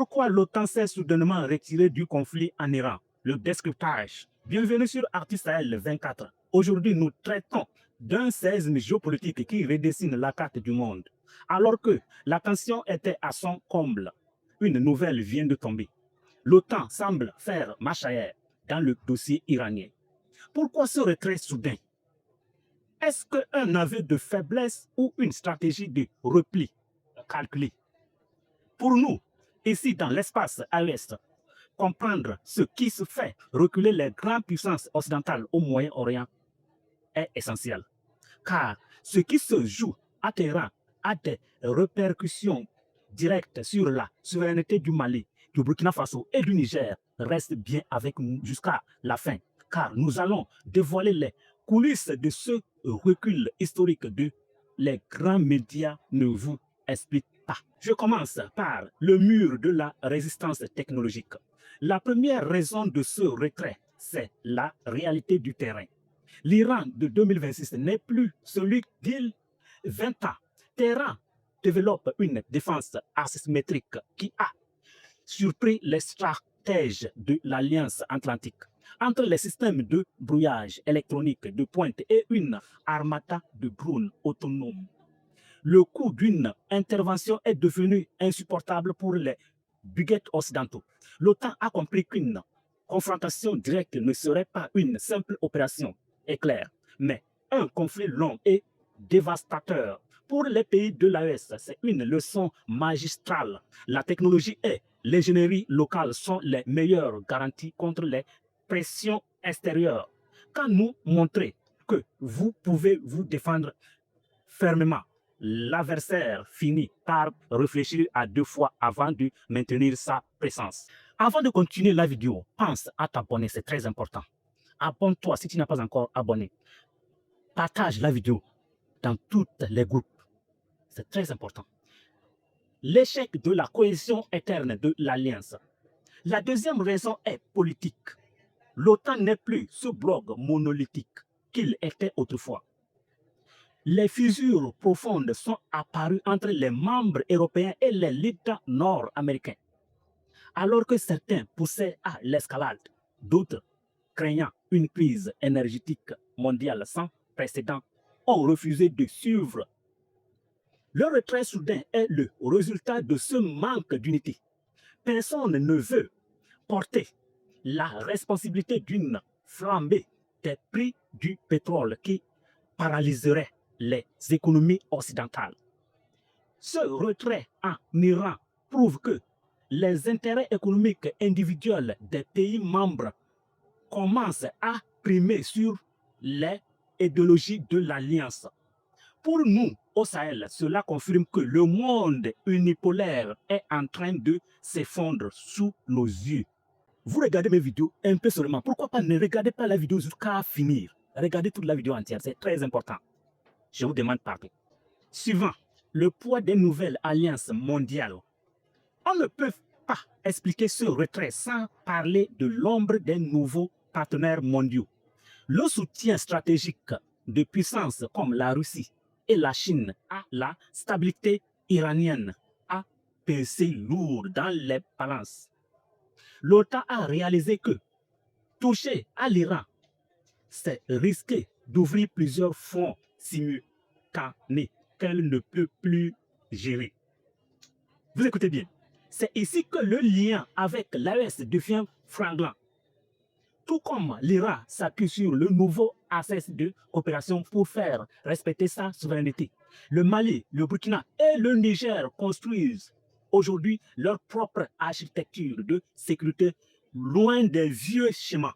Pourquoi l'OTAN s'est soudainement retirée du conflit en Iran? Le décryptage. Bienvenue sur Artiste Sahel 24. Aujourd'hui, nous traitons d'un séisme géopolitique qui redessine la carte du monde. Alors que la tension était à son comble, une nouvelle vient de tomber. L'OTAN semble faire marche arrière dans le dossier iranien. Pourquoi ce retrait soudain? Est-ce qu'un aveu de faiblesse ou une stratégie de repli calculée? Pour nous, ici dans l'espace à l'Est, comprendre ce qui se fait reculer les grandes puissances occidentales au Moyen-Orient est essentiel. Car ce qui se joue à Téhéran a des répercussions directes sur la souveraineté du Mali, du Burkina Faso et du Niger. Reste bien avec nous jusqu'à la fin, car nous allons dévoiler les coulisses de ce recul historique que les grands médias ne vous expliquent pas. Je commence par le mur de la résistance technologique. La première raison de ce retrait, c'est la réalité du terrain. L'Iran de 2026 n'est plus celui d'il 20 ans. Téhéran développe une défense asymétrique qui a surpris les stratèges de l'Alliance Atlantique. Entre les systèmes de brouillage électronique de pointe et une armada de drones autonomes, le coût d'une intervention est devenu insupportable pour les buguettes occidentaux. L'OTAN a compris qu'une confrontation directe ne serait pas une simple opération éclair, mais un conflit long et dévastateur. Pour les pays de l'AES, c'est une leçon magistrale. La technologie et l'ingénierie locale sont les meilleures garanties contre les pressions extérieures. Quand nous montrer que vous pouvez vous défendre fermement, l'adversaire finit par réfléchir à deux fois avant de maintenir sa présence. Avant de continuer la vidéo, pense à t'abonner, c'est très important. Abonne-toi si tu n'es pas encore abonné. Partage la vidéo dans tous les groupes. C'est très important. L'échec de la cohésion interne de l'Alliance. La deuxième raison est politique. L'OTAN n'est plus ce bloc monolithique qu'il était autrefois. Les fissures profondes sont apparues entre les membres européens et les leaders nord-américains. Alors que certains poussaient à l'escalade, d'autres, craignant une crise énergétique mondiale sans précédent, ont refusé de suivre. Le retrait soudain est le résultat de ce manque d'unité. Personne ne veut porter la responsabilité d'une flambée des prix du pétrole qui paralyserait les économies occidentales. Ce retrait en Iran prouve que les intérêts économiques individuels des pays membres commencent à primer sur les idéologies de l'Alliance. Pour nous, au Sahel, cela confirme que le monde unipolaire est en train de s'effondrer sous nos yeux. Vous regardez mes vidéos un peu seulement. Pourquoi pas ne regardez pas la vidéo jusqu'à finir? Regardez toute la vidéo entière, c'est très important. Je vous demande pardon. Suivant, le poids des nouvelles alliances mondiales. On ne peut pas expliquer ce retrait sans parler de l'ombre des nouveaux partenaires mondiaux. Le soutien stratégique de puissances comme la Russie et la Chine à la stabilité iranienne a pesé lourd dans les balances. L'OTAN a réalisé que toucher à l'Iran, c'est risquer d'ouvrir plusieurs fronts simultanés qu'elle ne peut plus gérer. Vous écoutez bien. C'est ici que le lien avec l'AES devient franglant. Tout comme l'Iran s'appuie sur le nouveau accès de coopération pour faire respecter sa souveraineté, le Mali, le Burkina et le Niger construisent aujourd'hui leur propre architecture de sécurité loin des vieux schémas.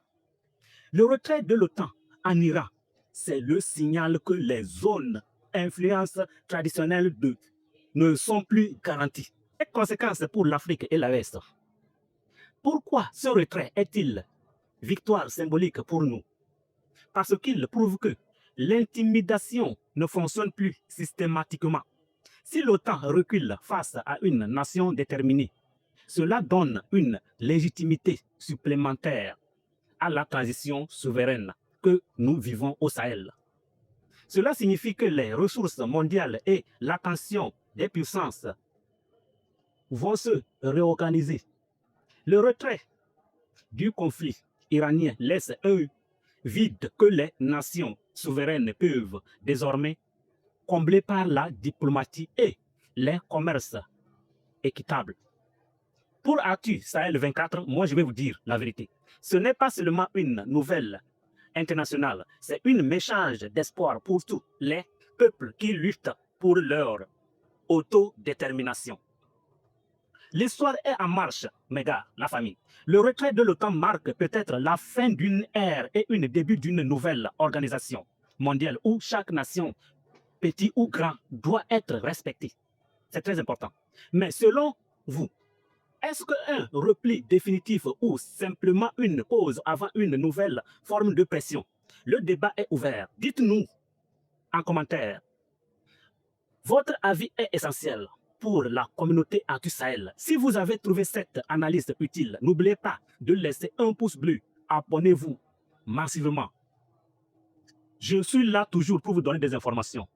Le retrait de l'OTAN en Iran, c'est le signal que les zones influences traditionnelles ne sont plus garanties. Les conséquences pour l'Afrique et l'Ouest. Pourquoi ce retrait est-il victoire symbolique pour nous? Parce qu'il prouve que l'intimidation ne fonctionne plus systématiquement. Si l'OTAN recule face à une nation déterminée, cela donne une légitimité supplémentaire à la transition souveraine que nous vivons au Sahel. Cela signifie que les ressources mondiales et l'attention des puissances vont se réorganiser. Le retrait du conflit iranien laisse un vide que les nations souveraines peuvent désormais combler par la diplomatie et les commerces équitables. Pour Actu Sahel 24, moi je vais vous dire la vérité. Ce n'est pas seulement une nouvelle internationale, c'est un échange d'espoir pour tous les peuples qui luttent pour leur autodétermination. L'histoire est en marche, mes gars, la famille. Le retrait de l'OTAN marque peut-être la fin d'une ère et le début d'une nouvelle organisation mondiale où chaque nation, petit ou grand, doit être respectée. C'est très important. Mais selon vous, est-ce qu'un repli définitif ou simplement une pause avant une nouvelle forme de pression? Le débat est ouvert. Dites-nous en commentaire. Votre avis est essentiel pour la communauté Actu Sahel. Si vous avez trouvé cette analyse utile, n'oubliez pas de laisser un pouce bleu. Abonnez-vous massivement. Je suis là toujours pour vous donner des informations.